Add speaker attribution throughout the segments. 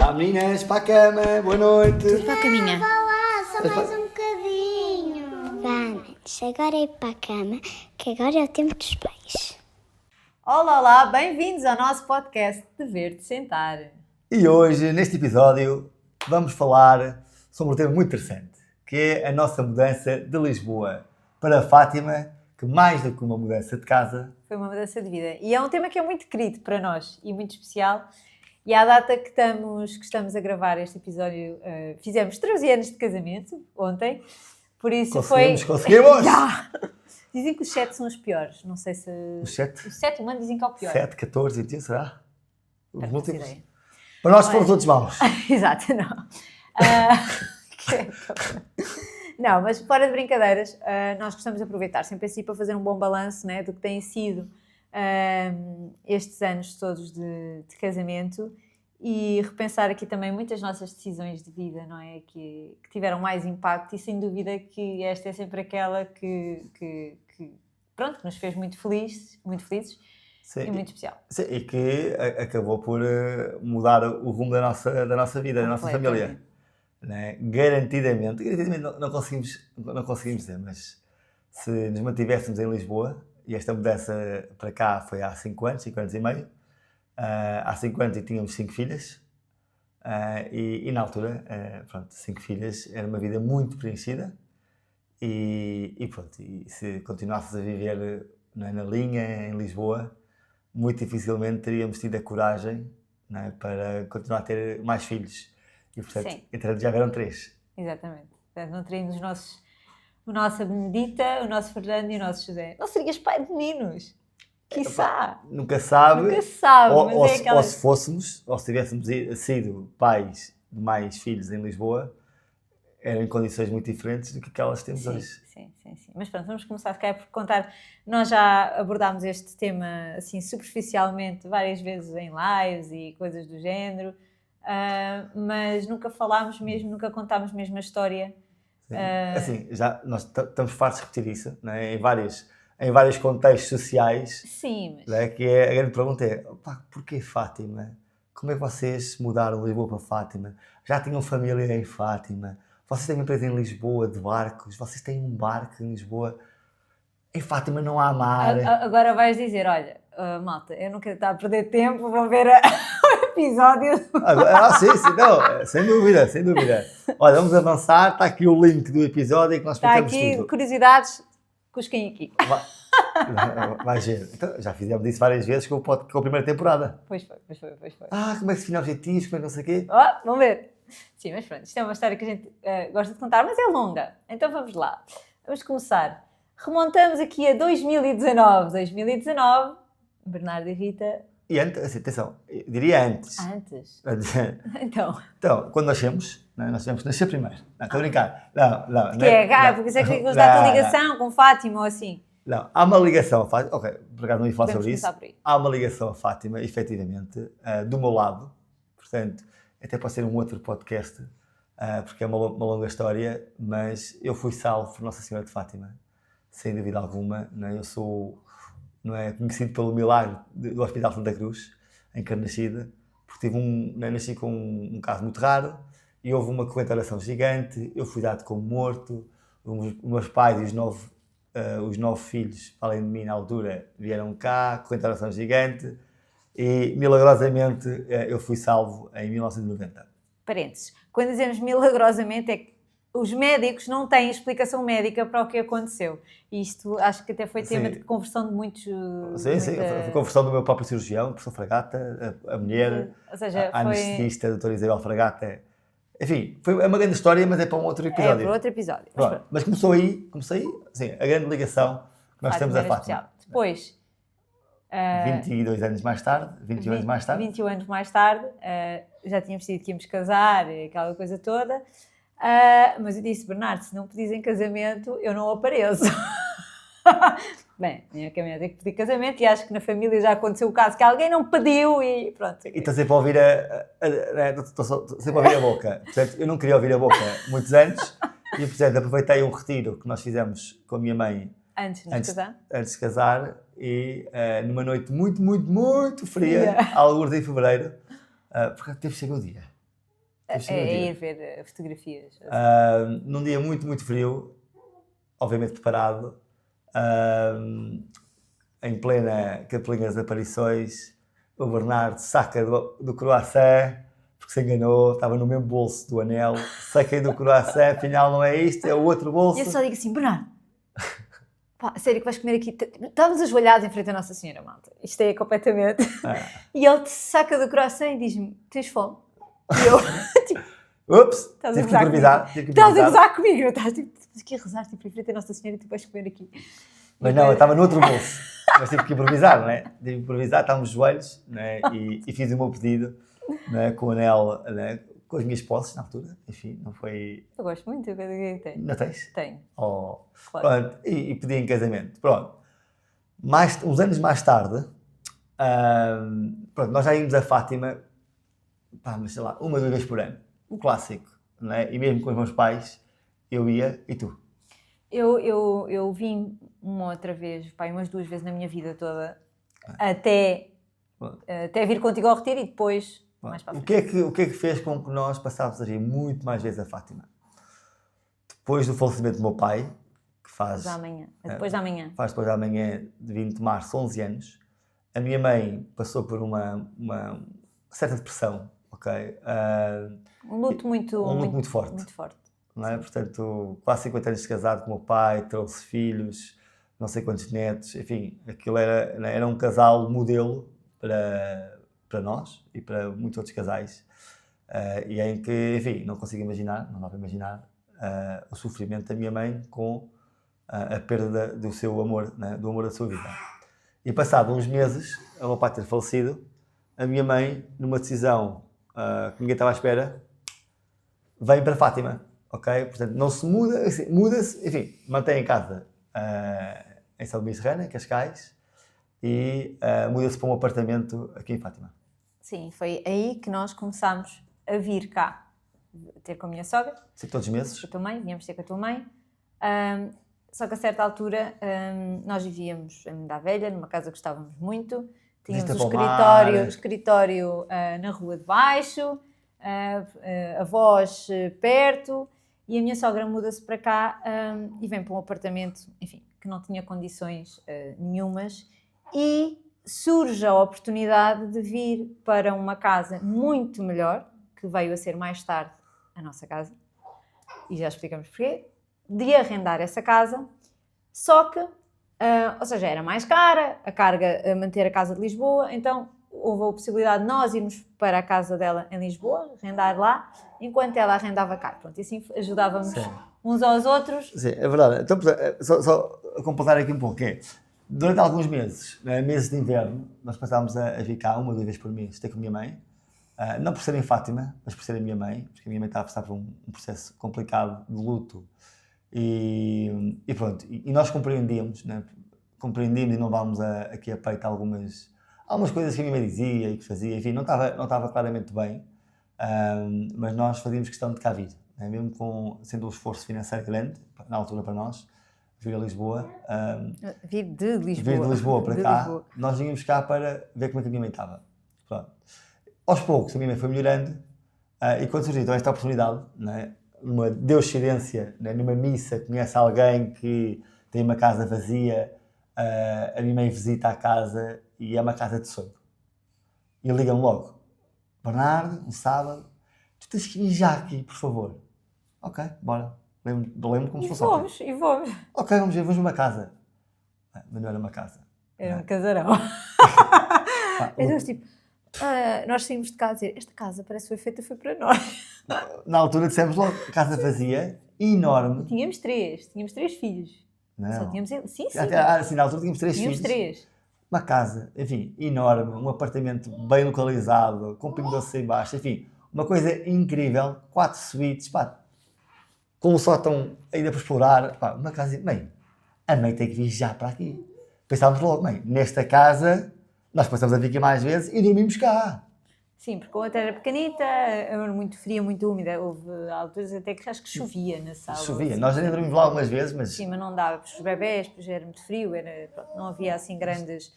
Speaker 1: Vá meninas, para a cama, boa noite.
Speaker 2: Tudo para a caminha.
Speaker 3: Vá lá, só mais um bocadinho.
Speaker 4: Vá, manos, agora é ir para a cama, que agora é o tempo dos pais.
Speaker 2: Olá, olá, bem-vindos ao nosso podcast Dever de Sentar.
Speaker 1: E hoje, neste episódio, vamos falar sobre um tema muito interessante, que é a nossa mudança de Lisboa para Fátima, que mais do que uma mudança de casa...
Speaker 2: Foi uma mudança de vida. E é um tema que é muito querido para nós e muito especial. E à data que estamos a gravar este episódio, fizemos 13 anos de casamento, ontem. Por isso
Speaker 1: Conseguimos!
Speaker 2: Já! Dizem que os 7 são os piores. Não sei se...
Speaker 1: Os 7?
Speaker 2: O 7 humano dizem que é o pior.
Speaker 1: 7, 14, 21, será? Os
Speaker 2: Não faço
Speaker 1: múltiplos?
Speaker 2: ideia.
Speaker 1: Para nós foram todos maus.
Speaker 2: Exato, não. Não, mas fora de brincadeiras, nós gostamos de aproveitar sempre assim para fazer um bom balanço, né, do que têm sido estes anos todos de casamento e repensar aqui também muitas nossas decisões de vida, não é? Que tiveram mais impacto e sem dúvida que esta é sempre aquela que nos fez muito felizes
Speaker 1: Sim,
Speaker 2: e muito especial.
Speaker 1: Sim, e que acabou por mudar o rumo da nossa vida, da nossa família. Né? Garantidamente não conseguimos dizer, mas se nos mantivéssemos em Lisboa, e esta mudança para cá foi há 5 anos e meio, há 5 anos e tínhamos 5 filhas, e na altura, 5 filhas era uma vida muito preenchida, e se continuássemos a viver na linha, em Lisboa, muito dificilmente teríamos tido a coragem, não é, para continuar a ter mais filhos. E, portanto, entretanto, já eram 3.
Speaker 2: Exatamente. Portanto, não teríamos o nosso Benedita, o nosso Fernando e o nosso José. Não serias pai de meninos? Quiçá.
Speaker 1: Nunca sabe.
Speaker 2: Nunca sabe,
Speaker 1: ou
Speaker 2: mas é aquela...
Speaker 1: se fôssemos, ou se tivéssemos sido pais de mais filhos em Lisboa, eram em condições muito diferentes do que aquelas que temos hoje.
Speaker 2: Sim. Mas pronto, vamos começar se calhar por contar. Nós já abordámos este tema assim superficialmente várias vezes em lives e coisas do género, mas nunca falámos mesmo, nunca contámos mesmo a história.
Speaker 1: Assim, já nós estamos fartos de repetir isso, não é? em vários contextos sociais.
Speaker 2: Sim, mas...
Speaker 1: Não é? Que é, a grande pergunta é, porquê Fátima? Como é que vocês mudaram de Lisboa para Fátima? Já tinham família em Fátima? Vocês têm uma empresa em Lisboa de barcos? Vocês têm um barco em Lisboa? Em Fátima não há mar.
Speaker 2: Agora vais dizer, olha, malta, eu não quero estar a perder tempo, vão ver o episódio.
Speaker 1: Sim, não, sem dúvida. Olha, vamos avançar, está aqui o link do episódio em que nós explicamos tudo.
Speaker 2: Está aqui, curiosidades, cusquem aqui.
Speaker 1: Vai ver. Então, já fizemos isso várias vezes com a primeira temporada.
Speaker 2: Pois foi.
Speaker 1: Como é que se define objetivos, como é que não sei o quê?
Speaker 2: Vamos ver. Sim, mas pronto, isto é uma história que a gente gosta de contar, mas é longa. Então vamos lá. Vamos começar. Remontamos aqui a 2019. 2019, Bernardo e Rita...
Speaker 1: E antes, assim, atenção, eu diria antes.
Speaker 2: Antes? Então,
Speaker 1: quando nascemos, nós tivemos que nascer primeiro. Não, estou a brincar. Não.
Speaker 2: Porque isso é que nos dá a tua ligação com Fátima ou assim.
Speaker 1: Não, há uma ligação a Fátima. Ok, por acaso não ia falar sobre isso.
Speaker 2: Por
Speaker 1: Há uma ligação a Fátima, efetivamente, do meu lado. Portanto, até pode ser um outro podcast, porque é uma longa história, mas eu fui salvo por Nossa Senhora de Fátima, sem dúvida alguma. Não é? Eu sou conhecido pelo milagre do Hospital Santa Cruz, em Carnachide, porque nasci com um caso muito raro e houve uma corrente de oração gigante, eu fui dado como morto, os meus pais e os 9 filhos, além de mim na altura, vieram cá, corrente de oração gigante, e milagrosamente eu fui salvo em 1990.
Speaker 2: Parênteses. Quando dizemos milagrosamente é que os médicos não têm explicação médica para o que aconteceu. Isto acho que até foi tema de conversão de muitos...
Speaker 1: Sim, foi conversão do meu próprio cirurgião, o professor Fragata, a mulher, a anestesista, a doutora Isabel Fragata. Enfim, é uma grande história, mas é para um outro episódio.
Speaker 2: É para outro episódio.
Speaker 1: Mas começou aí, sim, a grande ligação que nós temos a Fátima.
Speaker 2: Depois...
Speaker 1: 22 anos mais tarde, 21 anos mais tarde.
Speaker 2: 21 anos mais tarde, já tínhamos decidido que íamos casar, aquela coisa toda. Mas eu disse, Bernardo, se não pedis em casamento, eu não apareço. Bem, minha caminhada tem que pedir casamento e acho que na família já aconteceu o caso que alguém não pediu e pronto.
Speaker 1: E estou sempre a ouvir sempre a ouvir a boca. Portanto, eu não queria ouvir a boca muitos anos e, portanto, aproveitei um retiro que nós fizemos com a minha mãe
Speaker 2: antes de
Speaker 1: casar e numa noite muito fria, alguns em fevereiro, porque teve que chegar o dia.
Speaker 2: ir ver fotografias.
Speaker 1: Num dia muito, muito frio, obviamente preparado, em plena Capelinha das Aparições, o Bernardo saca do croissant, porque se enganou, estava no mesmo bolso do anel, saquei do croissant, afinal não é isto, é o outro bolso.
Speaker 2: E eu só digo assim, Bernardo, pá, sério que vais comer aqui? Estávamos ajoelhados em frente à Nossa Senhora, malta. Isto é completamente... E ele te saca do croissant e diz-me, tens fome? E eu, tipo...
Speaker 1: Ups,
Speaker 2: Estás a
Speaker 1: tive que
Speaker 2: gozar
Speaker 1: improvisar.
Speaker 2: Estás a gozar comigo, não estás tipo, aqui a rezar, tipo, em frente à Nossa Senhora e tu vais comer aqui.
Speaker 1: Mas não, eu estava no outro bolso. Mas tive que improvisar, não é? Tive que improvisar, estávamos de joelhos, não é? E fiz o meu pedido, não é? Com o anel, não é? Com as minhas posses na altura. Enfim, não foi...
Speaker 2: Eu gosto muito, eu que tenho.
Speaker 1: Não tens?
Speaker 2: Tenho,
Speaker 1: Oh.
Speaker 2: claro.
Speaker 1: Pronto, e pedi em casamento. Pronto. Uns anos mais tarde, pronto, nós já íamos a Fátima, pá, mas sei lá, 1 ou 2 vezes por ano. Um clássico, não é? E mesmo com os meus pais, eu ia, e tu?
Speaker 2: Eu vim uma outra vez, pá, umas 2 vezes na minha vida toda, até vir contigo ao retiro e depois mais para a
Speaker 1: O
Speaker 2: frente.
Speaker 1: que é que fez com que nós passássemos a ir muito mais vezes a Fátima? Depois do falecimento do meu pai, que faz...
Speaker 2: Depois da manhã.
Speaker 1: Faz depois da manhã de 20 de março, 11 anos, a minha mãe passou por uma certa depressão, ok?
Speaker 2: Um luto muito
Speaker 1: forte.
Speaker 2: Muito forte.
Speaker 1: Não é? Portanto, quase 50 anos de casado com o meu pai, trouxe filhos, não sei quantos netos, enfim, aquilo era um casal modelo para nós e para muitos outros casais, e em que, enfim, não consigo imaginar, não dá para imaginar o sofrimento da minha mãe com a perda do seu amor, né? Do amor da sua vida. E passado uns meses, o meu pai ter falecido, a minha mãe, numa decisão que ninguém estava à espera, vem para Fátima, ok? Portanto, não se muda, assim, muda-se, enfim, mantém em casa em São Domingos de Serrana, em Cascais, e muda-se para um apartamento aqui em Fátima.
Speaker 2: Sim, foi aí que nós começámos a vir cá, ter com a minha sogra.
Speaker 1: Sim, todos os meses.
Speaker 2: Com a tua mãe, viemos ter com a tua mãe. Só que a certa altura nós vivíamos em da Velha, numa casa que gostávamos muito. Tínhamos o escritório na rua de baixo, avós perto, e a minha sogra muda-se para cá e vem para um apartamento, enfim, que não tinha condições nenhumas, e surge a oportunidade de vir para uma casa muito melhor, que veio a ser mais tarde a nossa casa, e já explicamos porquê, de arrendar essa casa, só que, ou seja, era mais cara, a carga a manter a casa de Lisboa, então houve a possibilidade de nós irmos para a casa dela em Lisboa, arrendar lá, enquanto ela arrendava cá. Pronto, e assim ajudávamos uns aos outros.
Speaker 1: Sim, é verdade. Então, só a completar aqui um pouco, que é, durante alguns meses, meses de inverno, nós passávamos a vir cá 1 ou 2 vezes por mês, ter com a minha mãe, não por ser em Fátima, mas por ser a minha mãe, porque a minha mãe estava a passar por um processo complicado de luto, e pronto, e nós compreendíamos, né? Compreendíamos e não vamos aqui a peito algumas coisas que a minha mãe dizia e que fazia, enfim, não estava claramente bem, mas nós fazíamos questão de cá vir, né? Mesmo sendo um esforço financeiro grande, na altura para nós, vir a Lisboa,
Speaker 2: vir de Lisboa
Speaker 1: para cá, nós vínhamos cá para ver como é que a minha mãe estava. Pronto. Aos poucos a minha mãe foi melhorando, e quando surgiu então esta oportunidade, né? Numa deuscidência, né? Numa missa, conhece alguém que tem uma casa vazia, a minha mãe visita a casa e é uma casa de sonho. E liga-me logo: Bernardo, um sábado, tu tens que vir já aqui, por favor. Ok, bora. Lembro como se fosse ontem.
Speaker 2: E vamos.
Speaker 1: Ok, vamos ver uma casa. Mas não era uma casa.
Speaker 2: Era um casarão. Então, tipo, nós saímos de casa a dizer, esta casa parece que foi para nós.
Speaker 1: Na altura dissemos logo, casa vazia, enorme.
Speaker 2: Tínhamos três filhos.
Speaker 1: Não.
Speaker 2: Só tínhamos ele. Sim.
Speaker 1: Assim, na altura tínhamos 3 filhos.
Speaker 2: Tínhamos 3.
Speaker 1: Uma casa, enfim, enorme, um apartamento bem localizado, com pingo doce em baixo, enfim, uma coisa incrível, 4 suítes, pá, com um sótão ainda para explorar, pá, uma casa, mãe, a mãe tem que vir já para aqui. Pensámos logo, mãe, nesta casa, nós passamos a vir aqui mais vezes e dormimos cá.
Speaker 2: Sim, porque a outra era pequenita, era muito fria, muito úmida. Houve alturas até que acho que chovia na sala.
Speaker 1: Chovia,
Speaker 2: assim.
Speaker 1: Nós ainda dormimos lá algumas vezes, mas...
Speaker 2: Sim, mas não dava, porque os bebés, depois era muito frio, pronto, não havia assim grandes...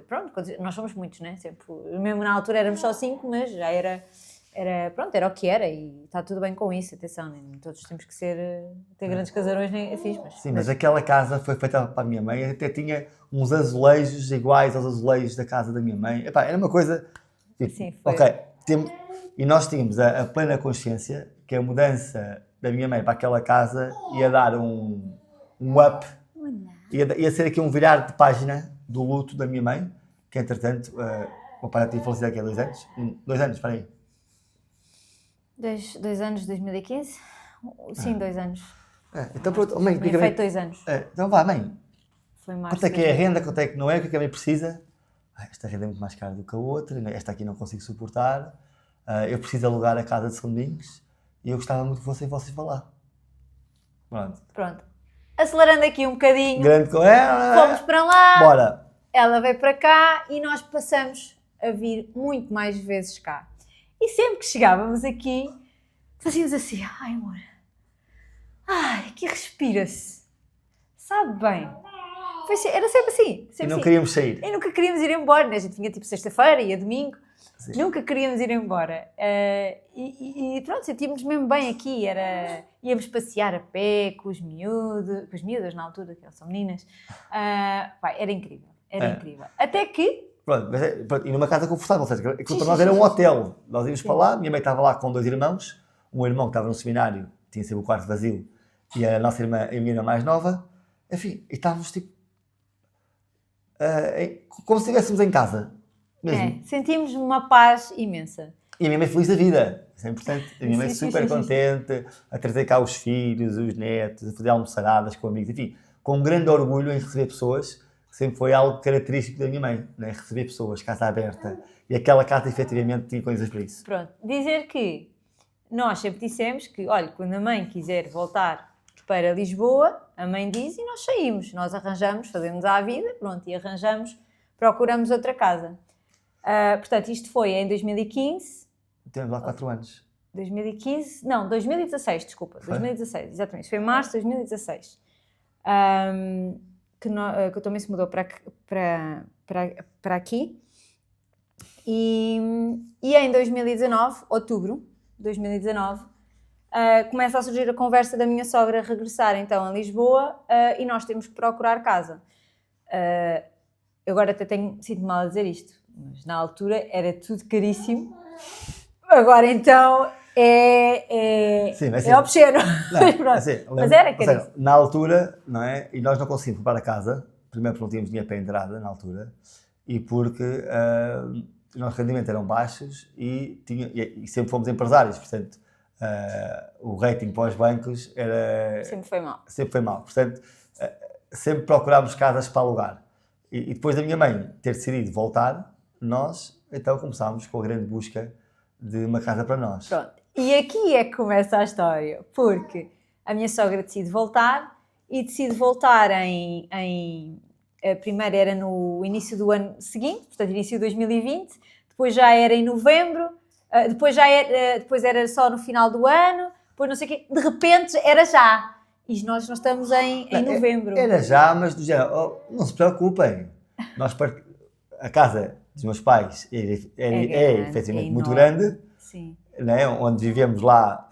Speaker 2: Pronto, nós somos muitos, né? Sempre, mesmo na altura éramos só 5, mas já era era o que era e está tudo bem com isso, atenção, nem todos temos que ter grandes casarões nem afins,
Speaker 1: Sim, mas aquela casa foi feita para a minha mãe, até tinha uns azulejos iguais aos azulejos da casa da minha mãe. Epá, era uma coisa... Tipo,
Speaker 2: Sim, foi.
Speaker 1: ok, e nós tínhamos a plena consciência que a mudança da minha mãe para aquela casa ia dar um up, ia ser aqui um virar de página do luto da minha mãe, que entretanto, o meu pai já tinha falecido aqui há 2 anos. 2 anos, espera aí.
Speaker 2: 2 anos, 2015? Sim, 2 anos.
Speaker 1: Então pronto, mãe,
Speaker 2: Tinha feito 2 anos.
Speaker 1: então vá, mãe,
Speaker 2: Foi março.
Speaker 1: quanto é que é a renda, quanto é que não é, o que é que a mãe precisa? Esta renda é muito mais cara do que a outra, esta aqui não consigo suportar, eu preciso alugar a casa de São Domingos e eu gostava muito que vocês para lá.
Speaker 2: Pronto. Acelerando aqui um bocadinho,
Speaker 1: Grande com ela.
Speaker 2: fomos para lá,
Speaker 1: Bora.
Speaker 2: ela veio para cá e nós passamos a vir muito mais vezes cá. E sempre que chegávamos aqui, fazíamos assim, ai amor, ai, aqui respira-se, sabe bem. Era sempre assim.
Speaker 1: E não queríamos sair.
Speaker 2: E nunca queríamos ir embora, né? A gente vinha tipo sexta-feira, ia domingo,
Speaker 1: Sim.
Speaker 2: nunca queríamos ir embora. E pronto, sentíamos mesmo bem aqui, íamos passear a pé com os miúdas na altura, que elas são meninas. Era incrível, incrível. Até que...
Speaker 1: Pronto, e numa casa confortável, ou seja, aquilo para
Speaker 2: Sim,
Speaker 1: nós
Speaker 2: sim,
Speaker 1: era um
Speaker 2: sim.
Speaker 1: hotel. Nós íamos para lá, minha mãe estava lá com 2 irmãos, um irmão que estava no seminário, tinha sempre o quarto vazio, e a nossa irmã, a minha irmã mais nova, enfim, e estávamos tipo, como se estivéssemos em casa, mesmo.
Speaker 2: Sentimos uma paz imensa.
Speaker 1: E a minha mãe feliz da vida, isso é importante. A minha mãe
Speaker 2: Sim,
Speaker 1: super
Speaker 2: sim, sim,
Speaker 1: contente, a trazer cá os filhos, os netos, a fazer almoçaradas com amigos, enfim, com um grande orgulho em receber pessoas. Sempre foi algo característico da minha mãe, né? Receber pessoas, casa aberta. E aquela casa, efetivamente, tinha coisas para isso.
Speaker 2: Pronto, dizer que nós sempre dissemos que, olha, quando a mãe quiser voltar para Lisboa, a mãe diz e nós saímos. Nós arranjamos, fazemos à vida, pronto, e arranjamos, procuramos outra casa. Portanto, isto foi em 2015.
Speaker 1: Temos lá 4 anos.
Speaker 2: 2015, não, 2016, desculpa.
Speaker 1: Foi?
Speaker 2: 2016, exatamente. Foi em março de 2016. Que eu também se mudou para aqui. E em 2019, outubro de 2019, começa a surgir a conversa da minha sogra regressar então a Lisboa e nós temos que procurar casa. Agora até sinto mal a dizer isto, mas na altura era tudo caríssimo. Agora então
Speaker 1: Sim, mas
Speaker 2: é obsceno.
Speaker 1: Não, assim,
Speaker 2: Mas era caríssimo.
Speaker 1: Seja, na altura, não é? E nós não conseguimos comprar a casa, primeiro porque não tínhamos dinheiro para a entrada na altura, e porque os nossos rendimentos eram baixos e sempre fomos empresários, portanto, o rating para os bancos era...
Speaker 2: Sempre foi mal.
Speaker 1: Sempre foi mal. Portanto, sempre procurámos casas para alugar. E depois da minha mãe ter decidido voltar, nós então começámos com a grande busca de uma casa para nós.
Speaker 2: Pronto. E aqui é que começa a história, porque a minha sogra decide voltar e decide voltar primeiro era no início do ano seguinte, portanto início de 2020, depois já era em novembro, depois era só no final do ano, depois não sei o quê, de repente era já. E nós estamos em novembro.
Speaker 1: Era já, mas do género, não se preocupem, a casa dos meus pais é efetivamente muito grande.
Speaker 2: Sim.
Speaker 1: Né, onde vivemos lá,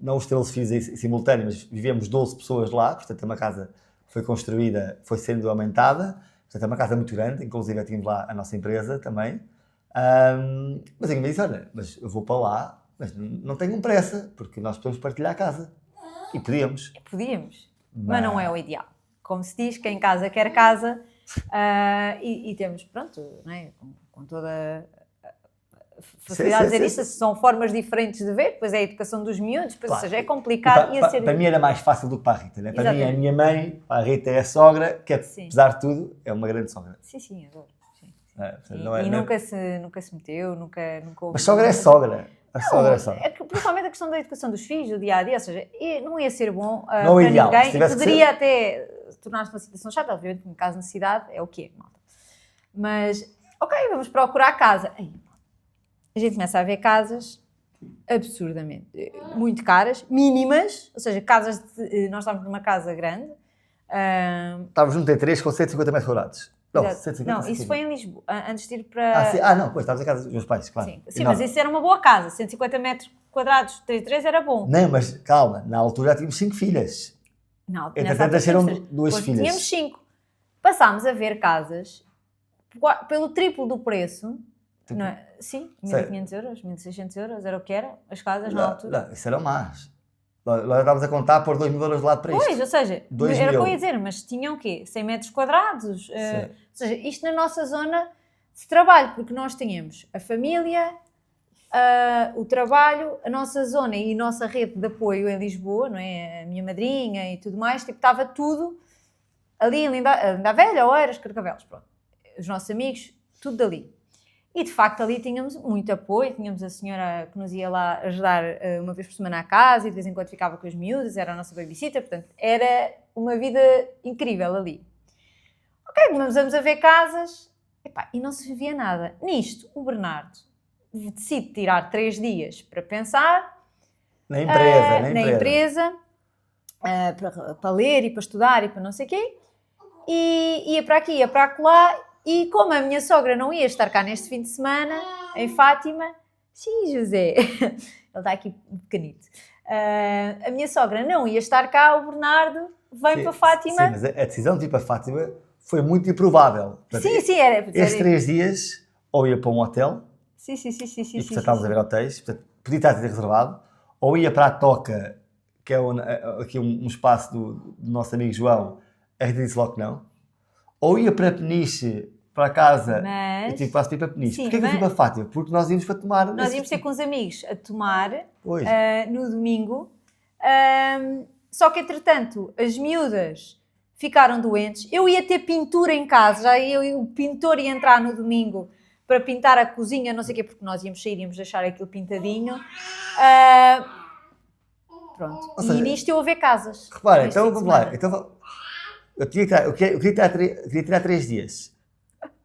Speaker 1: não os 13 filhos em simultâneo, mas vivemos 12 pessoas lá, portanto é uma casa que foi construída, foi sendo aumentada, portanto é uma casa muito grande, inclusive tínhamos lá a nossa empresa também, mas alguém me disse, olha, mas eu vou para lá, mas não tenham pressa, porque nós podemos partilhar a casa, e podíamos.
Speaker 2: Mas não é o ideal. Como se diz, quem casa quer casa, e temos, pronto, né, com toda... facilidade de dizer isso, são formas diferentes de ver, depois é a educação dos miúdos, depois,
Speaker 1: claro.
Speaker 2: Ou seja, é complicado.
Speaker 1: Para mim era mais fácil do que para a Rita, né? Para mim é a minha mãe, a Rita é a sogra, que apesar de tudo é uma grande sogra.
Speaker 2: Sim, adoro. Sim. Nunca se meteu, nunca houve...
Speaker 1: Mas sogra é sogra. A sogra é sogra.
Speaker 2: Principalmente a questão da educação dos filhos, do dia a dia, ou seja, não ia ser bom para
Speaker 1: ideal.
Speaker 2: ninguém e poderia até tornar-se uma situação chata, obviamente, no caso de necessidade, é o que é, malta. Mas, ok, vamos procurar casa. A gente começa a ver casas absurdamente, muito caras, mínimas, ou seja, nós estávamos numa casa grande.
Speaker 1: Estávamos num T3 com 150 metros quadrados. Não,
Speaker 2: Exato.
Speaker 1: 150,
Speaker 2: Não, isso
Speaker 1: 150.
Speaker 2: foi em Lisboa, antes de ir para...
Speaker 1: Sim. Não, pois, estavas em casa dos meus pais, claro.
Speaker 2: Sim, sim, mas isso era uma boa casa, 150 metros quadrados, 3 era bom.
Speaker 1: Não, mas calma, na altura já tínhamos 5 filhas.
Speaker 2: Não,
Speaker 1: Entretanto,
Speaker 2: nessa altura
Speaker 1: nasceram
Speaker 2: tínhamos 3.
Speaker 1: 2
Speaker 2: Depois
Speaker 1: filhas.
Speaker 2: Tínhamos 5. Passámos a ver casas pelo triplo do preço, não é? Sim, 1.500 euros, 1.600 euros, era o que era, as casas na altura.
Speaker 1: Não, isso era mais. Nós estávamos a contar por 2 mil euros de lado para isto.
Speaker 2: Pois, ou seja,
Speaker 1: 2
Speaker 2: era o que eu
Speaker 1: mil.
Speaker 2: ia dizer, mas tinham o quê? 100 metros quadrados?
Speaker 1: Sim.
Speaker 2: Ou seja, isto na nossa zona de trabalho, porque nós tínhamos a família, o trabalho, a nossa zona e a nossa rede de apoio em Lisboa, não é? A minha madrinha e tudo mais, tipo, estava tudo ali em Linda Velha, Oeiras, Carcavelos, pronto. Os nossos amigos, tudo dali. E de facto ali tínhamos muito apoio, tínhamos a senhora que nos ia lá ajudar uma vez por semana à casa e de vez em quando ficava com as miúdas, era a nossa babysitter, portanto era uma vida incrível ali. Ok, começamos a ver casas, epá, e não se via nada. Nisto, o Bernardo decide tirar 3 dias para pensar
Speaker 1: Na empresa,
Speaker 2: na empresa, para ler e para estudar e para não sei o quê, e ia para aqui, ia para acolá. E como a minha sogra não ia estar cá neste fim de semana, em Fátima, sim, José, ele está aqui pequenito, a minha sogra não ia estar cá, o Bernardo vem para Fátima.
Speaker 1: Sim, mas a decisão de ir para Fátima foi muito improvável. Portanto,
Speaker 2: Sim, era.
Speaker 1: estes 3 dias, ou ia para um hotel,
Speaker 2: Sim.
Speaker 1: e portanto estávamos a ver hotéis, portanto, podia estar reservado, ou ia para a Toca, que é aqui um espaço do nosso amigo João, a Rita disse logo que não, ou ia para Peniche, para casa,
Speaker 2: Mas...
Speaker 1: eu tive quase para ir para Peniche.
Speaker 2: Sim,
Speaker 1: Porquê que eu fui para Fátima? Porque nós íamos para tomar...
Speaker 2: Nós íamos ter com os amigos a tomar
Speaker 1: Pois.
Speaker 2: no domingo, só que entretanto as miúdas ficaram doentes, eu ia ter pintura em casa, o pintor ia entrar no domingo para pintar a cozinha, não sei o quê, porque nós íamos sair, íamos deixar aquilo pintadinho. Pronto,
Speaker 1: Ou seja,
Speaker 2: e nisto eu a ver casas.
Speaker 1: Repara,
Speaker 2: neste
Speaker 1: então
Speaker 2: fim de
Speaker 1: vamos lá.
Speaker 2: semana.
Speaker 1: Então, eu queria tirar 3 dias,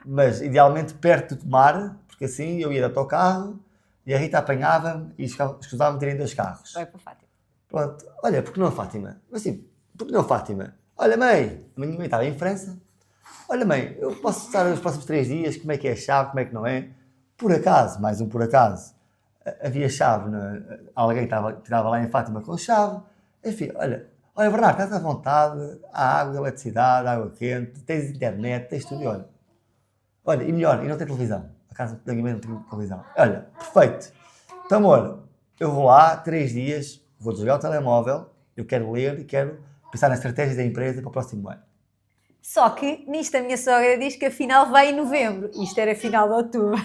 Speaker 1: mas idealmente perto de tomar, porque assim eu ia de autocarro e a Rita apanhava-me e escusava-me de terem 2 carros.
Speaker 2: Vai para Fátima.
Speaker 1: Pronto, olha, porque não a Fátima? Mas sim, porque não a Fátima? Olha, mãe, a minha mãe estava em França. Olha, mãe, eu posso estar os próximos 3 dias, como é que é a chave, como é que não é? Por acaso, mais um por acaso, havia chave, alguém tirava lá em Fátima com chave. Enfim, olha, Bernardo, estás à vontade, há água, eletricidade, água quente, tens internet, tens tudo, e olha, e melhor, e não tem televisão. A casa da minha mãe não tem televisão. Olha, perfeito. Então, amor, eu vou lá, 3 dias, vou desligar o telemóvel, eu quero ler e quero pensar na estratégia da empresa para o próximo ano.
Speaker 2: Só que nisto a minha sogra diz que a final vai em novembro. Isto era final de outubro.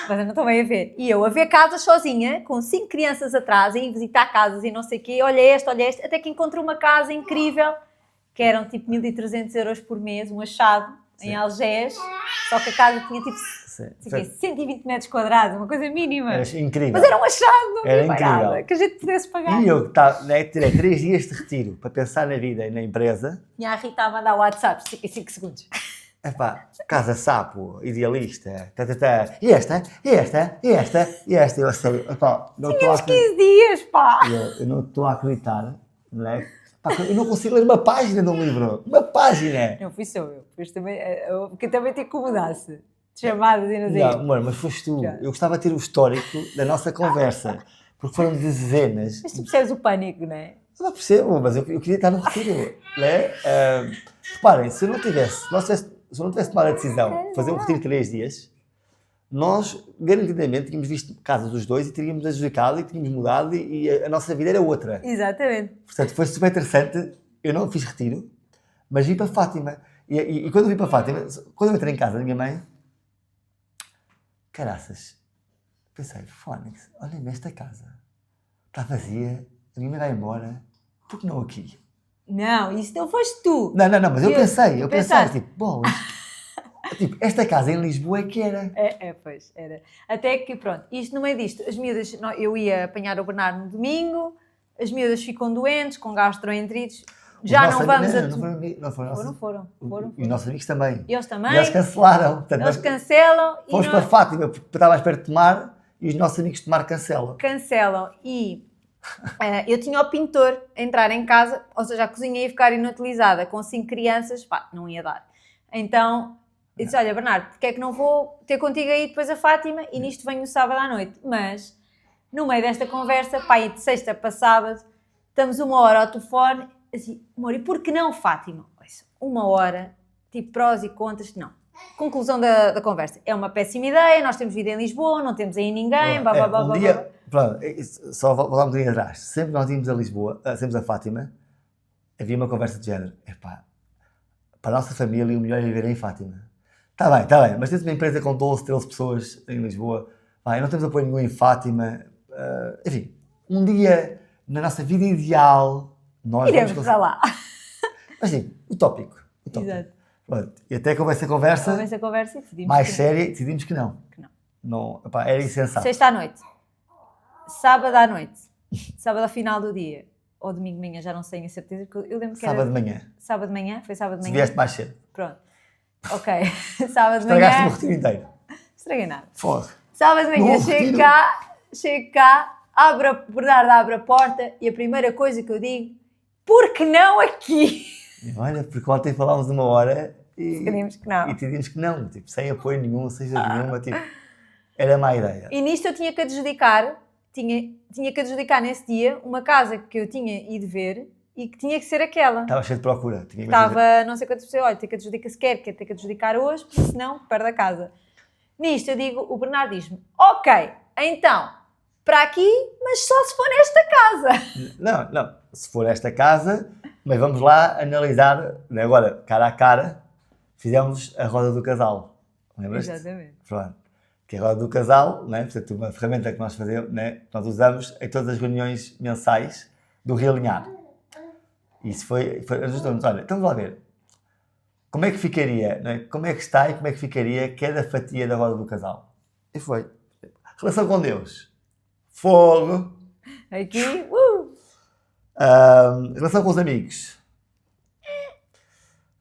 Speaker 2: Mas eu não estou bem a ver. E eu a ver casas sozinha, com 5 crianças atrás, a ir visitar casas e não sei o quê, olha esta, até que encontro uma casa incrível, que eram tipo 1.300 euros por mês, um achado, em Algés, só que a casa tinha tipo 120 metros quadrados, uma coisa mínima.
Speaker 1: Era incrível.
Speaker 2: Mas era um achado, não
Speaker 1: Era
Speaker 2: havia
Speaker 1: incrível.
Speaker 2: nada, que a gente pudesse pagar.
Speaker 1: E eu tirei 3 dias de retiro para pensar na vida e na empresa.
Speaker 2: E a Rita a mandar o WhatsApp, 5 segundos.
Speaker 1: Epá, casa sapo, idealista, e esta, eu sei, epá, não estou a
Speaker 2: Tínhamos 15 dias, pá!
Speaker 1: eu não estou a acreditar, não é? Pá, eu não consigo ler uma página de um livro, uma página!
Speaker 2: Não fui só eu, pois também, porque também te incomodasse, de chamadas e não sei.
Speaker 1: Não, amor, mas foste tu, eu gostava de ter o histórico da nossa conversa, porque foram dezenas.
Speaker 2: Mas tu percebes o pânico, não é?
Speaker 1: Eu não percebo, mas eu queria estar no retiro, não é? Reparem, se eu não tivesse tomado a decisão de fazer um retiro de 3 dias, nós garantidamente tínhamos visto casas dos dois e teríamos adjudicado e tínhamos mudado e a nossa vida era outra.
Speaker 2: Exatamente.
Speaker 1: Portanto, foi super interessante. Eu não fiz retiro, mas vim para Fátima. E quando eu vim para Fátima, quando eu entrei em casa da minha mãe, caraças, pensei, Fónix, olha-me esta casa, está vazia, a minha mãe vai embora, por que não aqui?
Speaker 2: Não, isso não foste tu.
Speaker 1: Não, mas eu pensei,
Speaker 2: pensaste.
Speaker 1: tipo, bolas. Tipo, esta casa em Lisboa é que era.
Speaker 2: Pois, era. Até que, pronto, isto no meio disto, as miúdas, eu ia apanhar o Bernardo no domingo, as miúdas ficam doentes, com gastroenterites, já não vamos a...
Speaker 1: Não foram.
Speaker 2: Foram.
Speaker 1: E os nossos amigos também.
Speaker 2: Eles também.
Speaker 1: E eles cancelaram. Portanto,
Speaker 2: Eles cancelam.
Speaker 1: Fomos para Fátima, porque estava à espera de tomar, e os nossos amigos de tomar cancelam.
Speaker 2: E eu tinha o pintor a entrar em casa, ou seja, a cozinha ia ficar inutilizada com 5 crianças, pá, não ia dar. Então, eu disse, olha, Bernardo, porque é que não vou ter contigo aí depois a Fátima e nisto venho no sábado à noite. Mas, no meio desta conversa, pá, e de sexta para sábado, estamos 1 hora ao telefone, assim, amor, e por que não Fátima? Ouça, 1 hora, tipo prós e contras, não. Conclusão da conversa. É uma péssima ideia, nós temos vida em Lisboa, não temos aí ninguém, blá, blá, blá,
Speaker 1: Um
Speaker 2: blá,
Speaker 1: dia,
Speaker 2: blá.
Speaker 1: pronto, só voltar um bocadinho atrás. Sempre que nós íamos a Lisboa, sempre a Fátima, havia uma conversa de género. Epá, para a nossa família o melhor é viver em Fátima. Está bem, mas tens uma empresa com 13 pessoas em Lisboa, vai, não temos apoio nenhum em Fátima. Enfim, um dia, na nossa vida ideal, nós
Speaker 2: Iremos
Speaker 1: vamos
Speaker 2: para lá.
Speaker 1: Mas sim, utópico.
Speaker 2: Exato.
Speaker 1: Pronto. E até que houve essa conversa
Speaker 2: Houve essa conversa e decidimos
Speaker 1: mais
Speaker 2: que não.
Speaker 1: séria, decidimos que não.
Speaker 2: Que não.
Speaker 1: Não, epá, era insensato.
Speaker 2: Sexta à noite, sábado à noite, sábado ao final do dia, ou domingo de manhã, já não sei a certeza, porque eu lembro que
Speaker 1: Sábado
Speaker 2: era...
Speaker 1: de manhã.
Speaker 2: Sábado de manhã? Foi sábado de
Speaker 1: Se
Speaker 2: manhã?
Speaker 1: vieste mais cedo.
Speaker 2: Pronto. Ok. Sábado de
Speaker 1: Estragaste
Speaker 2: manhã...
Speaker 1: o retiro inteiro.
Speaker 2: Estraguei nada.
Speaker 1: Forra.
Speaker 2: Sábado de manhã,
Speaker 1: No
Speaker 2: chego
Speaker 1: retiro.
Speaker 2: cá, o Bernardo abre a porta e a primeira coisa que eu digo, por que não aqui?
Speaker 1: E olha, porque ontem falámos 1 hora e
Speaker 2: Decidimos que não.
Speaker 1: decidimos que não. Tipo, sem apoio nenhum, seja nenhuma. Tipo, era má ideia.
Speaker 2: E nisto eu tinha que adjudicar, tinha que adjudicar nesse dia uma casa que eu tinha ido ver e que tinha que ser aquela.
Speaker 1: Estava cheio de procura. Tinha imensa gente.
Speaker 2: Estava não sei quantas pessoas, olha, tem que adjudicar se quer ter que adjudicar hoje, porque senão perde a casa. Nisto eu digo, o Bernardo diz-me, ok, então, para aqui, mas só se for nesta casa.
Speaker 1: Não. Se for esta casa, mas vamos lá analisar. Agora, cara a cara, fizemos a roda do casal. Lembras-te?
Speaker 2: Exatamente.
Speaker 1: Pronto. Que é a roda do casal, né? Portanto, uma ferramenta que nós fazemos, né? Nós usamos em todas as reuniões mensais do Realinhar. Isso foi ajudou-nos. Olha, então vamos lá ver. Como é que ficaria, né? Como é que está e como é que ficaria cada fatia da roda do casal? E foi. Relação com Deus. Fogo.
Speaker 2: Aqui,
Speaker 1: Relação com os amigos.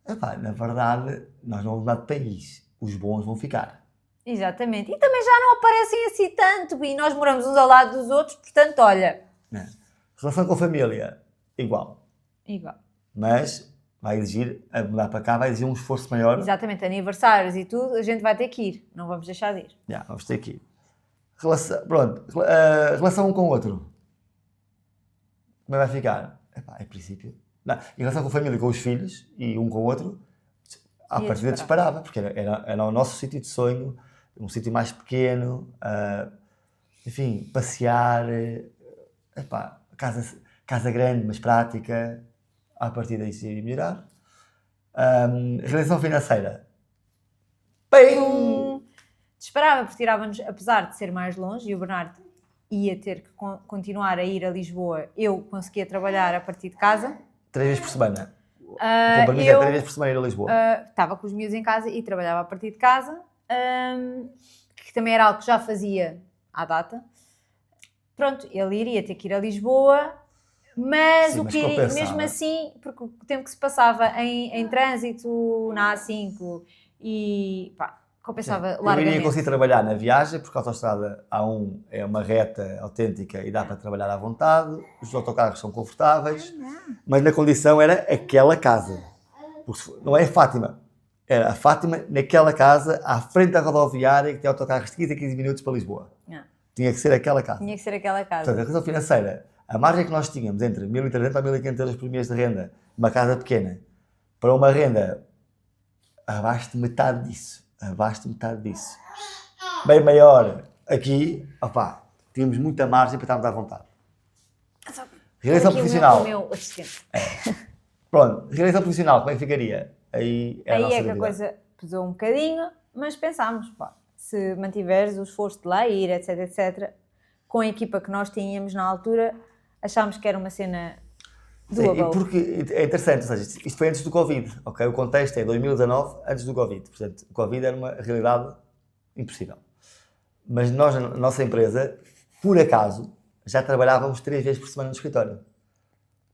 Speaker 1: Epá, na verdade, nós não vamos mudar de país. Os bons vão ficar.
Speaker 2: Exatamente. E também já não aparecem assim tanto e nós moramos uns ao lado dos outros, portanto, olha...
Speaker 1: Né? Relação com a família, igual.
Speaker 2: Igual.
Speaker 1: Mas vai exigir, a mudar para cá, vai exigir um esforço maior.
Speaker 2: Exatamente, aniversários e tudo, a gente vai ter que ir, não vamos deixar de ir.
Speaker 1: Já, vamos ter que ir. Relação um com o outro. Como é que vai ficar? Epá, em princípio. Não. Em relação com a família, com os filhos e um com o outro, à
Speaker 2: Ia
Speaker 1: partida
Speaker 2: disparar.
Speaker 1: disparava, porque era o nosso sítio de sonho, um sítio mais pequeno, enfim, passear, epá, casa grande, mas prática, à partida isso iria melhorar. Realização financeira. Bem!
Speaker 2: Disparava, porque tirava-nos, apesar de ser mais longe, e o Bernardo ia ter que continuar a ir a Lisboa, eu conseguia trabalhar a partir de casa.
Speaker 1: 3 vezes por semana. O compromisso é 3 vezes por semana ir a Lisboa.
Speaker 2: Estava com os miúdos em casa e trabalhava a partir de casa, que também era algo que já fazia à data. Pronto, ele iria ter que ir a Lisboa, mas
Speaker 1: Sim,
Speaker 2: o
Speaker 1: mas
Speaker 2: que
Speaker 1: compensava.
Speaker 2: mesmo assim, porque o tempo que se passava em trânsito na A5 e pá, compensava
Speaker 1: Eu
Speaker 2: largamente.
Speaker 1: iria conseguir trabalhar na viagem, porque a autostrada A1 é uma reta autêntica e dá para trabalhar à vontade, os autocarros são confortáveis, mas na condição era aquela casa. Porque não é a Fátima, era a Fátima naquela casa, à frente da rodoviária, que tem autocarros de 15 a 15 minutos para Lisboa.
Speaker 2: Não,
Speaker 1: Tinha que ser aquela casa.
Speaker 2: tinha que ser aquela casa.
Speaker 1: Portanto, a questão financeira, a margem que nós tínhamos entre 1.300 a 1.500 euros por mês de renda, uma casa pequena, para uma renda abaixo de metade disso. Bem maior aqui, opá, tínhamos muita margem para estarmos à vontade. Realização
Speaker 2: Aqui
Speaker 1: profissional.
Speaker 2: O meu assistente.
Speaker 1: Pronto, realização profissional, como é que ficaria? Aí é a
Speaker 2: Aí
Speaker 1: nossa
Speaker 2: é que a
Speaker 1: dúvida.
Speaker 2: coisa pesou um bocadinho, mas pensámos, pá, se mantiveres o esforço de lá ir, etc, etc, com a equipa que nós tínhamos na altura, achámos que era uma cena
Speaker 1: Sim,
Speaker 2: doable.
Speaker 1: e porque é interessante, ou seja, isto foi antes do Covid, ok? O contexto é 2019, antes do Covid. Portanto, o Covid era uma realidade impossível. Mas nós, na nossa empresa, por acaso, já trabalhávamos 3 vezes por semana no escritório.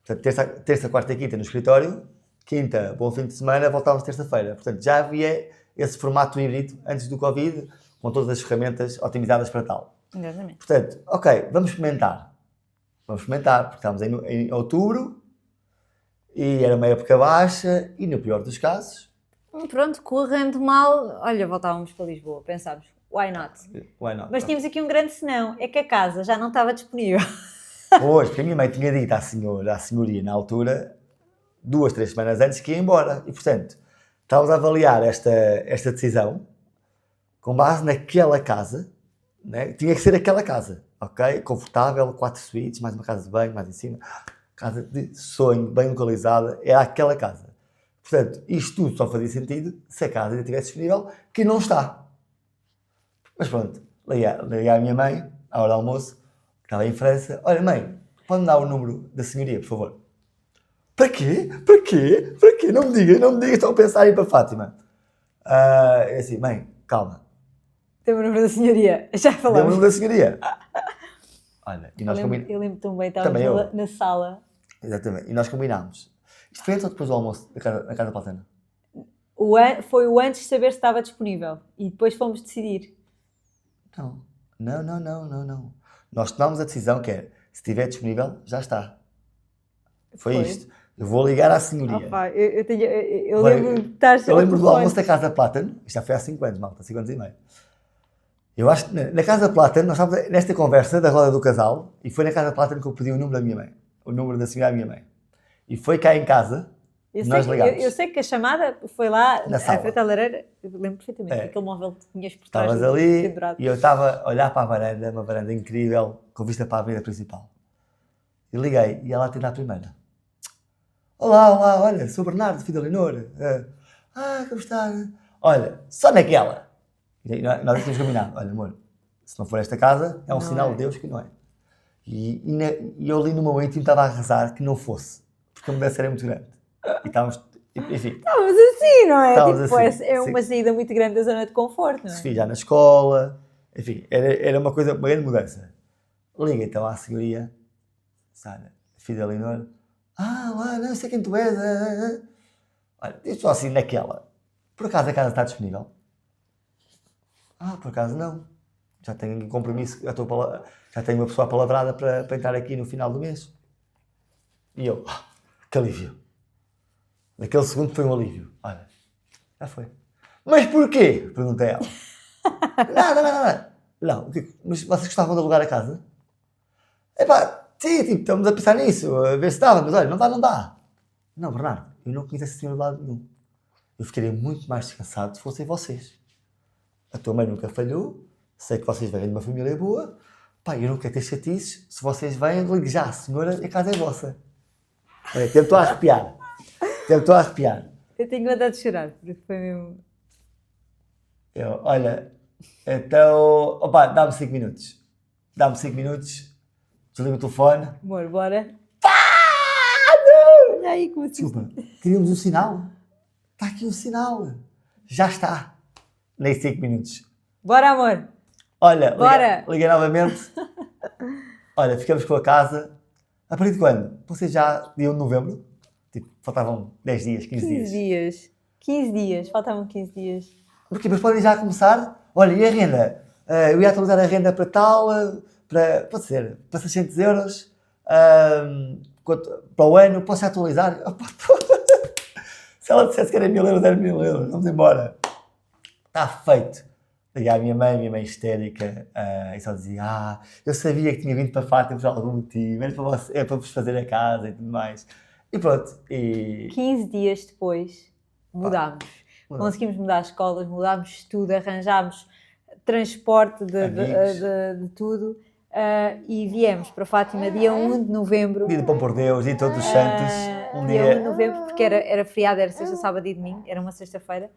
Speaker 1: Portanto, terça, quarta e quinta no escritório, quinta, bom fim de semana, voltávamos terça-feira. Portanto, já havia esse formato híbrido antes do Covid, com todas as ferramentas otimizadas para tal.
Speaker 2: Exatamente.
Speaker 1: Portanto, ok, vamos experimentar. Porque estávamos em outubro e era uma época baixa e, no pior dos casos,
Speaker 2: Pronto, correndo mal, olha, voltávamos para Lisboa, pensámos, why not?
Speaker 1: Why not?
Speaker 2: Mas tínhamos aqui um grande senão, é que a casa já não estava disponível.
Speaker 1: Pois, porque a minha mãe tinha dito à senhoria, na altura, 2, 3 semanas antes que ia embora. E, portanto, estávamos a avaliar esta decisão com base naquela casa, né? Tinha que ser aquela casa, ok? Confortável, 4 suítes, mais uma casa de banho, mais em cima. Casa de sonho, bem localizada, era aquela casa. Portanto, isto tudo só fazia sentido se a casa ainda estivesse disponível, que não está. Mas pronto, liguei à minha mãe, à hora do almoço, que estava em França. Olha, mãe, pode-me dar o número da senhoria, por favor? Para quê? Para quê? Para quê? Não me diga, estou a pensar em ir para Fátima. É assim, mãe, calma.
Speaker 2: Tem o número da senhoria, já
Speaker 1: Dê o
Speaker 2: falamos.
Speaker 1: número da senhoria. Olha, e nós
Speaker 2: Eu
Speaker 1: combinámos.
Speaker 2: lembro tão bem,
Speaker 1: Também
Speaker 2: estávamos
Speaker 1: eu.
Speaker 2: na sala.
Speaker 1: Exatamente, e nós combinámos. Isto foi antes ou depois do almoço na casa Platana?
Speaker 2: Foi o antes de saber se estava disponível e depois fomos decidir.
Speaker 1: Não. Nós tomámos a decisão que é, se estiver disponível, já está. Foi isto. Eu vou ligar à senhoria.
Speaker 2: Opa, eu
Speaker 1: Vai,
Speaker 2: lembro de estar
Speaker 1: Eu lembro do almoço da Casa Plátano, isto já foi há 5 anos, malta, 5 anos e meio. Eu acho que na Casa Plátano, nós estávamos nesta conversa da roda do casal, e foi na Casa Plátano que eu pedi o número da minha mãe, o número da senhora da minha mãe. E foi cá em casa, nós ligámos.
Speaker 2: Eu sei que a chamada foi lá,
Speaker 1: Na sala.
Speaker 2: à frente da lareira, eu lembro perfeitamente, aquele móvel que tinhas por trás.
Speaker 1: Estavas ali,
Speaker 2: pendurado.
Speaker 1: e eu estava a olhar para a varanda, uma varanda incrível, com vista para a avenida principal. E liguei, e ela atende à primeira. Olá, olha, sou Bernardo, filho da Leonor. Como está? Olha, só naquela. E nós tínhamos combinado. Olha, amor, se não for esta casa, é um
Speaker 2: Não
Speaker 1: sinal
Speaker 2: é.
Speaker 1: de Deus que não é. E eu ali no meu íntimo estava a rezar que não fosse, porque a mudança era muito grande. E estávamos, enfim,
Speaker 2: Estávamos assim, não é?
Speaker 1: Estávamos
Speaker 2: Tipo,
Speaker 1: assim,
Speaker 2: é uma
Speaker 1: sim.
Speaker 2: saída muito grande da zona de conforto, não é?
Speaker 1: Sofia já na escola, enfim, era uma grande mudança. Liga então à senhoria, Sara, filha da Leonor. Olha, não sei quem tu és. Olha, diz só assim naquela. Por acaso a casa está disponível? Por acaso não. Já tenho um compromisso, já tenho uma pessoa apalavrada para entrar aqui no final do mês. E eu, que alívio. Naquele segundo foi um alívio. Olha, já foi. Mas porquê? Perguntei a ela. Nada. Não, mas vocês gostavam de alugar a casa? Epá, sim, tipo, estamos a pensar nisso, a ver se dava, mas olha, não dá. Não, Bernardo, eu não conheço esse senhor de lado nenhum. Eu ficaria muito mais descansado se fossem vocês. A tua mãe nunca falhou, sei que vocês vêm de uma família boa. Pá, eu não quero ter chatices, se vocês vêm, ligue já à senhora e a casa é vossa. Olha, estou a arrepiar.
Speaker 2: Eu tenho vontade de chorar, porque foi mesmo...
Speaker 1: Olha, então, opá, dá-me 5 minutos. Desliga o telefone.
Speaker 2: Amor, bora. Olha aí como assim.
Speaker 1: Desculpa, queríamos um sinal. Está aqui um sinal. Já está. Nem 5 minutos.
Speaker 2: Bora, amor.
Speaker 1: Olha,
Speaker 2: Bora.
Speaker 1: liguei novamente. Olha, ficamos com a casa. A partir de quando? Vocês já, dia 1 de novembro? Tipo, faltavam 10 dias, 15 dias.
Speaker 2: 15 dias. Faltavam 15 dias.
Speaker 1: Porquê? Mas podem já começar. Olha, e a renda? Eu ia atualizar a renda para tal, pode ser, para 600 euros. Para o ano, posso atualizar? Se ela dissesse que era 1000 euros, era 1000 euros. Vamos embora. Está feito. Liguei à minha mãe histérica, e só dizia, eu sabia que tinha vindo para Fátima por algum motivo, é para vos fazer a casa e tudo mais. E pronto.
Speaker 2: 15 dias depois, mudámos. Conseguimos mudar as escolas, mudámos tudo, arranjámos transporte de tudo e viemos para Fátima dia 1 de novembro.
Speaker 1: Dia de Pão por Deus, dia de Todos os Santos.
Speaker 2: Dia 1 de novembro, porque era feriado, era sexta, sábado e domingo, era uma sexta-feira.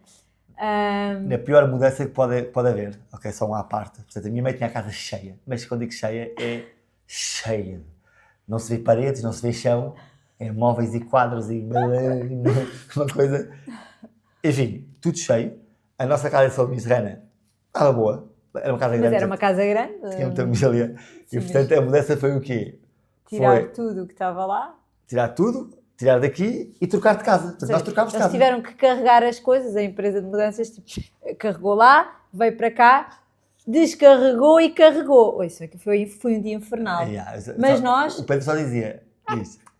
Speaker 1: A pior mudança que pode haver, ok, só uma à parte. Portanto, a minha mãe tinha a casa cheia, mas quando digo cheia, é cheia. Não se vê paredes, não se vê chão, é móveis e quadros e uma coisa. Enfim, tudo cheio. A nossa casa de São Serrana estava boa, era uma casa grande.
Speaker 2: Mas era uma casa grande.
Speaker 1: Tinha muita família. E portanto a mudança foi o quê?
Speaker 2: Tirar tudo o que estava lá.
Speaker 1: Tirar tudo, tirar daqui e trocar de casa. Portanto, nós trocámos de
Speaker 2: Eles
Speaker 1: casa.
Speaker 2: tiveram que carregar as coisas, a empresa de mudanças tipo, carregou lá, veio para cá, descarregou e carregou. Oi, isso aqui foi um dia infernal. Mas nós...
Speaker 1: O Pedro só dizia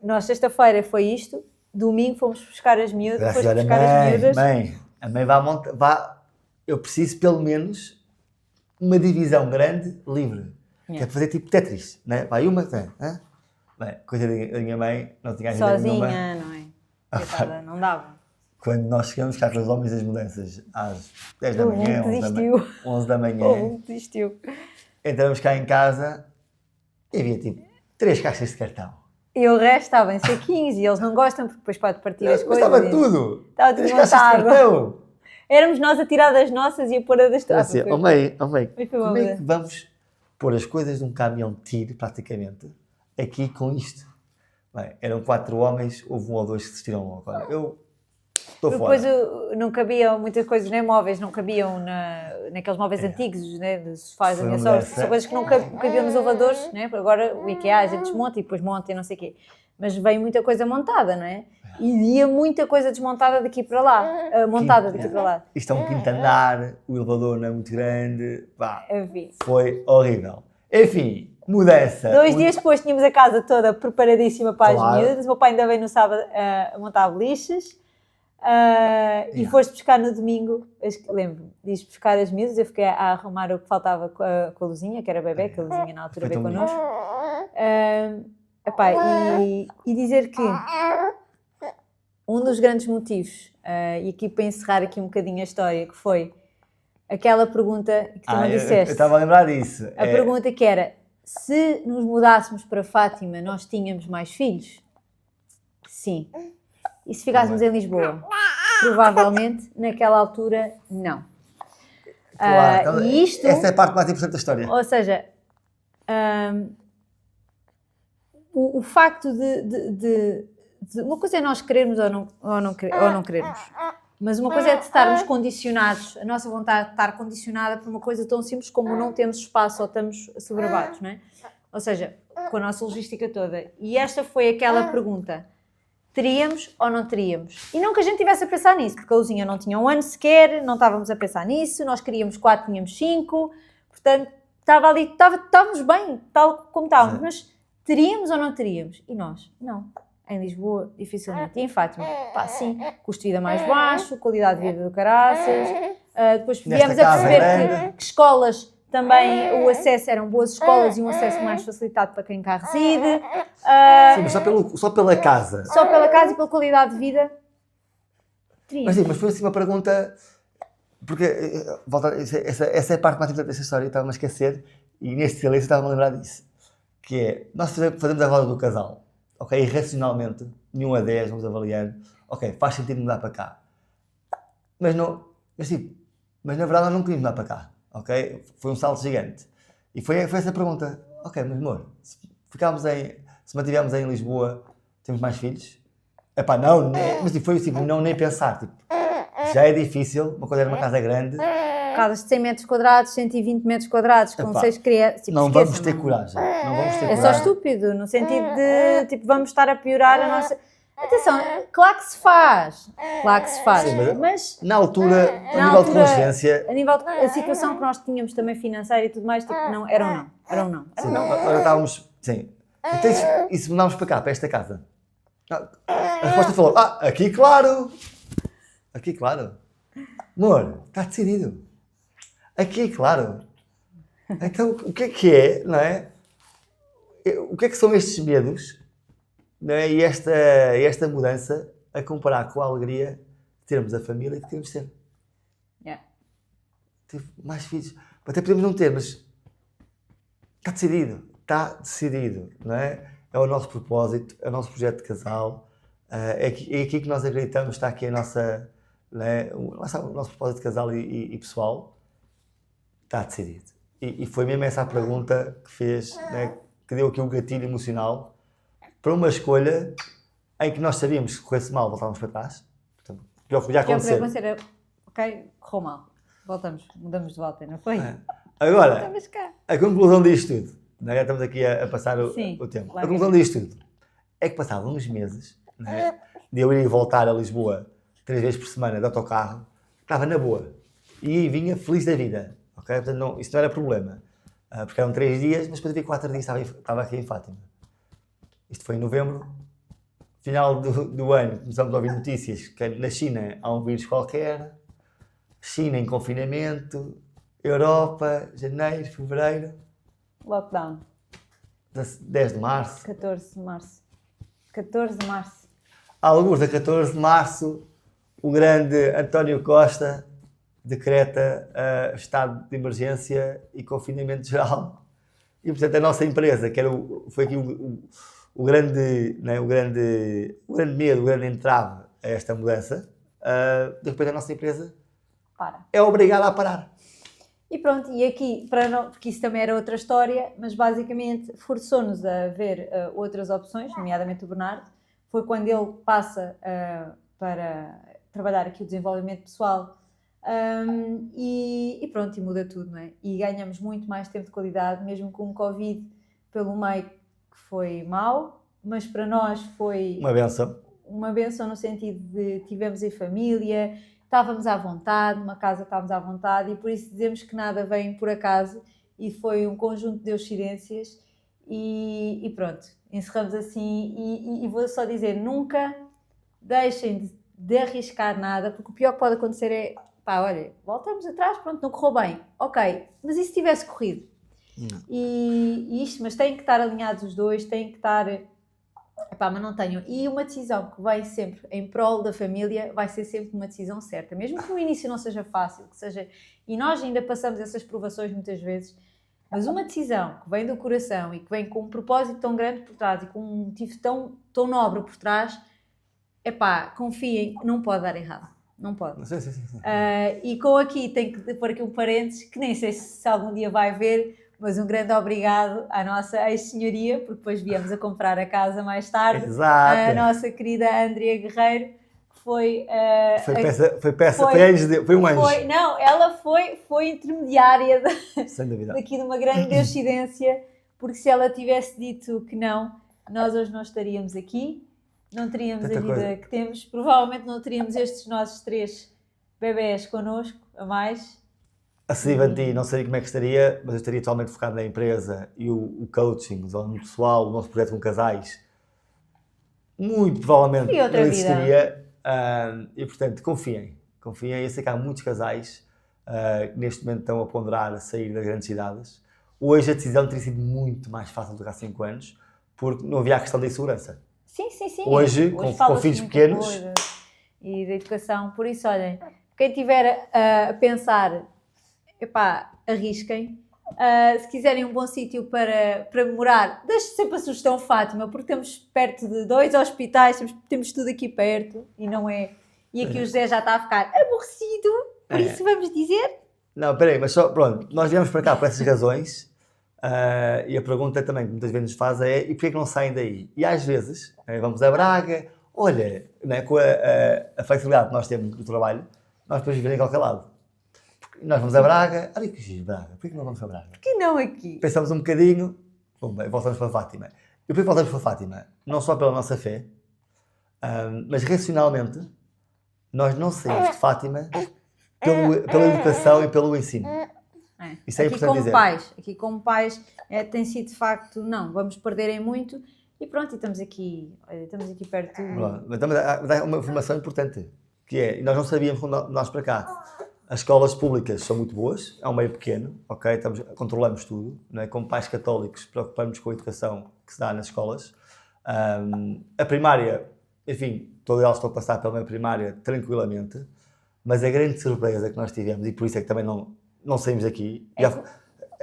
Speaker 2: Nós, sexta-feira foi isto, domingo fomos buscar as miúdas.
Speaker 1: Graças a Deus, mãe, A mãe eu preciso pelo menos uma divisão grande, livre. Que é para fazer tipo Tetris, né? Vai uma, né? Bem, coisa da minha mãe, não tinha ajuda nenhuma.
Speaker 2: Sozinha, não é? Coitada, não dava.
Speaker 1: Quando nós chegamos cá com os homens das mudanças às 10 da manhã, 11 da manhã,
Speaker 2: desistiu.
Speaker 1: entramos cá em casa e havia tipo 3 caixas de cartão.
Speaker 2: E o resto estava em saquinhos e eles não gostam porque depois pode partir as
Speaker 1: Mas
Speaker 2: coisas.
Speaker 1: estava tudo!
Speaker 2: Estava tudo
Speaker 1: 3 caixas de
Speaker 2: montado.
Speaker 1: cartão!
Speaker 2: Éramos nós a tirar das nossas e a pôr a das tuas.
Speaker 1: Assim, mãe,
Speaker 2: Foi
Speaker 1: como é
Speaker 2: boa.
Speaker 1: que vamos pôr as coisas de um caminhão de tiro, praticamente, aqui com isto? Bem, eram 4 homens, houve 1 ou 2 que desistiram logo. Olha, eu estou fora.
Speaker 2: Depois não cabiam muitas coisas, nem móveis, não cabiam naqueles móveis antigos, né, de sofás da
Speaker 1: Foi
Speaker 2: minha
Speaker 1: uma
Speaker 2: sogra.
Speaker 1: dessa.
Speaker 2: São coisas que não cabiam nos elevadores, né? Agora o IKEA a gente desmonta e depois monta e não sei o quê. Mas veio muita coisa montada, não é? E ia muita coisa desmontada daqui para lá, montada daqui para lá.
Speaker 1: Isto é um quinto andar, o elevador não é muito grande, pá,
Speaker 2: Enfim.
Speaker 1: foi horrível. Enfim, mudança.
Speaker 2: 2 dias depois tínhamos a casa toda preparadíssima para
Speaker 1: Claro.
Speaker 2: as miúdas. O meu pai ainda veio no sábado a montar beliches. E foste buscar no domingo, lembro-me, disse buscar as miúdas, eu fiquei a arrumar o que faltava com a Luzinha, que era bebê, que a Luzinha na altura
Speaker 1: Foi
Speaker 2: veio
Speaker 1: tão
Speaker 2: connosco. E dizer que um dos grandes motivos, e aqui para encerrar aqui um bocadinho a história, que foi aquela pergunta que tu não
Speaker 1: Eu
Speaker 2: disseste.
Speaker 1: estava a lembrar disso.
Speaker 2: A pergunta que era, se nos mudássemos para Fátima, nós tínhamos mais filhos? Sim. E se ficássemos em Lisboa? Provavelmente, naquela altura, não.
Speaker 1: Claro, então,
Speaker 2: E isto,
Speaker 1: essa é a parte mais importante da história.
Speaker 2: ou seja, o facto de uma coisa é nós querermos ou não querermos, mas uma coisa é de estarmos condicionados, a nossa vontade de estar condicionada por uma coisa tão simples como não temos espaço ou estamos assoberbados, não é? Ou seja, com a nossa logística toda. E esta foi aquela pergunta, teríamos ou não teríamos? E não que a gente estivesse a pensar nisso, porque a Luzinha não tinha 1 ano sequer, não estávamos a pensar nisso, nós queríamos 4, tínhamos 5, portanto, estávamos bem, tal como estávamos, mas teríamos ou não teríamos? E nós, não. Em Lisboa, dificilmente. E em Fátima, pá, sim, custo de vida mais baixo, qualidade de vida do caraças. Depois viemos a perceber que escolas também, o acesso eram boas escolas e um acesso mais facilitado para quem cá reside.
Speaker 1: Sim, mas só pela casa.
Speaker 2: Só pela casa e pela qualidade de vida.
Speaker 1: Mas sim, mas foi assim uma pergunta, porque essa é a parte mais importante desta história, eu estava-me a esquecer, e neste silêncio estava-me a lembrar disso, que é, nós fazemos a roda do casal, ok, e racionalmente, de 1 a 10, vamos avaliar, ok, faz sentido mudar para cá, mas na verdade nós não queríamos mudar para cá, ok, foi um salto gigante, e foi essa pergunta, ok, mas amor, se mantivermos em Lisboa, temos mais filhos? Epá, não, mas foi tipo, não nem pensar, tipo, já é difícil, uma coisa era uma casa grande.
Speaker 2: Casas de 100 metros quadrados, 120 metros quadrados, com 6 crianças. Tipo,
Speaker 1: não vamos ter coragem, não vamos ter coragem.
Speaker 2: É só estúpido, no sentido de, tipo, vamos estar a piorar a nossa... Atenção, claro que se faz,
Speaker 1: Sim,
Speaker 2: mas
Speaker 1: na altura, a nível de consciência...
Speaker 2: A nível a situação que nós tínhamos também financeira e tudo mais, tipo, não, era um não.
Speaker 1: Sim, agora estávamos, sim, e se mudámos para cá, para esta casa? A resposta falou, aqui claro, amor, está decidido, aqui claro, então o que é, não é, o que são estes medos, não é? E esta mudança a comparar com a alegria de termos a família que queremos ter. Ter mais filhos, até podemos não ter, mas está decidido, não é? É o nosso propósito, é o nosso projeto de casal, é aqui que nós acreditamos, está aqui a nossa, né, o nosso propósito de casal e pessoal, está decidido. E foi mesmo essa a pergunta que fez, né, que deu aqui um gatilho emocional para uma escolha em que nós sabíamos que se corresse mal, voltávamos para trás. Portanto, o pior que podia acontecer.
Speaker 2: Ok, correu mal, mudamos de volta, não foi?
Speaker 1: Agora,
Speaker 2: Estamos cá.
Speaker 1: a conclusão disto tudo, já estamos aqui a passar o tempo.
Speaker 2: Claro.
Speaker 1: A conclusão disto tudo é que passavam uns meses, né, de eu ir e voltar a Lisboa 3 vezes por semana de autocarro, estava na boa e vinha feliz da vida, ok? Portanto, isso não era problema, porque eram 3 dias, mas depois havia 4 dias estava aqui em Fátima. Isto foi em novembro, final do ano, começamos a ouvir notícias que na China há um vírus qualquer, China em confinamento, Europa, janeiro, fevereiro,
Speaker 2: Lockdown.
Speaker 1: 10 de março.
Speaker 2: 14 de março. 14 de março.
Speaker 1: Alguns da 14 de março, o grande António Costa decreta estado de emergência e confinamento geral. E, portanto, a nossa empresa, que foi aqui o grande, né, o grande medo, o grande entrave a esta mudança, de repente a nossa empresa é obrigada a parar.
Speaker 2: E pronto, e aqui, porque isso também era outra história, mas basicamente forçou-nos a ver outras opções, nomeadamente o Bernardo. Foi quando ele passa para trabalhar aqui o desenvolvimento pessoal e pronto, e muda tudo, não é? E ganhamos muito mais tempo de qualidade, mesmo com o Covid pelo meio, que foi mau, mas para nós foi
Speaker 1: uma benção.
Speaker 2: Uma benção no sentido de tivemos em família, estávamos à vontade, numa casa estávamos à vontade, e por isso dizemos que nada vem por acaso, e foi um conjunto de coincidências. E pronto, encerramos assim. E vou só dizer, nunca deixem de arriscar nada, porque o pior que pode acontecer é, pá, olha, voltamos atrás, pronto, não correu bem, ok, mas e se tivesse corrido? Mas têm que estar alinhados os dois, têm que estar, epá, mas não tenham. E uma decisão que vai sempre em prol da família vai ser sempre uma decisão certa, mesmo que no início não seja fácil, que seja, e nós ainda passamos essas provações muitas vezes, mas uma decisão que vem do coração e que vem com um propósito tão grande por trás e com um motivo tão nobre por trás, epá, confiem, não pode dar errado. Não pode.
Speaker 1: Sim.
Speaker 2: E com aqui, tenho que pôr aqui um parênteses, que nem sei se algum dia vai ver, mas um grande obrigado à nossa ex-senhoria, porque depois viemos a comprar a casa mais tarde.
Speaker 1: Exato.
Speaker 2: A nossa querida Andrea Guerreiro, que foi
Speaker 1: um anjo.
Speaker 2: Ela foi intermediária
Speaker 1: Sem dúvida.
Speaker 2: daqui de uma grande coincidência, porque se ela tivesse dito que não, nós hoje não estaríamos aqui, não teríamos a vida que temos, provavelmente não teríamos estes nossos 3 bebés connosco, a mais.
Speaker 1: A Civanti, não sei como é que estaria, mas eu estaria totalmente focado na empresa e o coaching, o desenvolvimento pessoal, o nosso projeto com casais, muito provavelmente não existiria. E portanto, confiem. Eu sei que há muitos casais que neste momento estão a ponderar a sair das grandes cidades. Hoje a decisão teria sido muito mais fácil do que há 5 anos, porque não havia a questão da insegurança.
Speaker 2: Sim.
Speaker 1: Hoje com filhos pequenos.
Speaker 2: E da educação. Por isso, olhem, quem estiver a pensar, epá, arrisquem. Se quiserem um bom sítio para morar, deixe sempre a sugestão Fátima, porque estamos perto de 2 hospitais, temos tudo aqui perto e não é. E aqui o José já está a ficar aborrecido, por isso vamos dizer.
Speaker 1: Não, peraí, mas só, pronto, nós viemos para cá por essas razões. E a pergunta também que muitas vezes nos faz é: e porquê que não saem daí? E às vezes vamos a Braga, olha, né, com a flexibilidade que nós temos do trabalho, nós depois vivemos em qualquer lado. Nós vamos a Braga, olha que giro, Braga, porquê que não vamos a Braga?
Speaker 2: Porquê não aqui?
Speaker 1: Pensamos um bocadinho, voltamos para Fátima. E porquê voltamos para Fátima? Não só pela nossa fé, mas racionalmente, nós não saímos de Fátima pela educação e pelo ensino. Isso é importante dizer.
Speaker 2: Aqui como pais tem sido de facto, não, vamos perderem muito e pronto, e estamos aqui perto.
Speaker 1: Mas há uma informação importante, que é, nós não sabíamos quando nós para cá, as escolas públicas são muito boas, é um meio pequeno, ok, controlamos tudo, não é? Como pais católicos preocupamos com a educação que se dá nas escolas. A primária, enfim, todos eles estão a passar pela minha primária tranquilamente, mas a grande surpresa que nós tivemos, e por isso é que também não saímos daqui.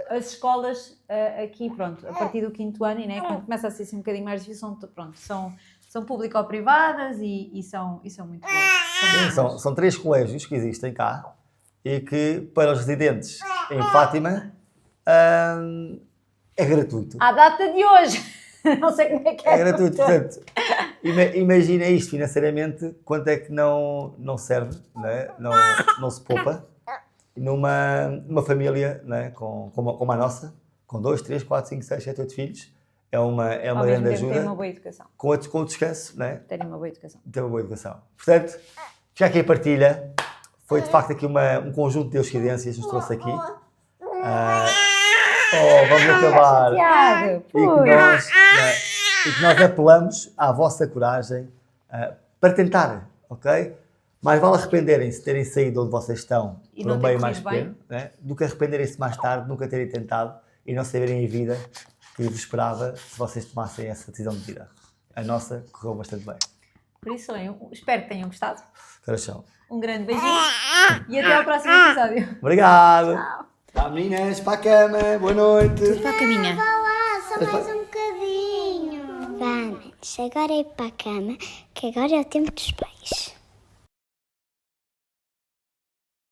Speaker 2: As escolas aqui, pronto, a partir do 5º ano, né, quando começa a ser assim um bocadinho mais difícil, são público-privadas e são muito boas.
Speaker 1: São 3 colégios que existem cá e que, para os residentes em Fátima, é gratuito.
Speaker 2: À data de hoje, não sei como é que é.
Speaker 1: É gratuito, portanto, imagina isto financeiramente, quanto é que não serve, né? não se poupa, numa família, né? como a nossa, com 2, 3, 4, 5, 6, 7, 8 filhos, é uma grande ajuda.
Speaker 2: Ter uma boa educação.
Speaker 1: Com o descanso, né?
Speaker 2: Terem uma boa educação.
Speaker 1: Ter uma boa educação. Portanto, já aqui a partilha, foi de facto aqui um conjunto de coincidências que nos trouxe aqui. Vamos acabar. E que nós apelamos à vossa coragem para tentar, ok? Mais vale arrependerem-se de terem saído onde vocês estão
Speaker 2: E
Speaker 1: por
Speaker 2: não
Speaker 1: um
Speaker 2: ter
Speaker 1: meio mais
Speaker 2: corrido bem.
Speaker 1: pequeno, né? Do que arrependerem-se mais tarde, nunca terem tentado e não saberem a vida que vos esperava se vocês tomassem essa decisão de vida. A nossa correu bastante bem.
Speaker 2: Por isso, olhem, espero que tenham gostado.
Speaker 1: Coração.
Speaker 2: Um grande beijinho e até ao próximo episódio.
Speaker 1: Obrigado. Tá, meninas, para a cama. Boa noite.
Speaker 2: Para a caminha.
Speaker 3: Vá lá, só mais um bocadinho.
Speaker 4: Vá, manos, agora é ir para a cama, que agora é o tempo dos pais.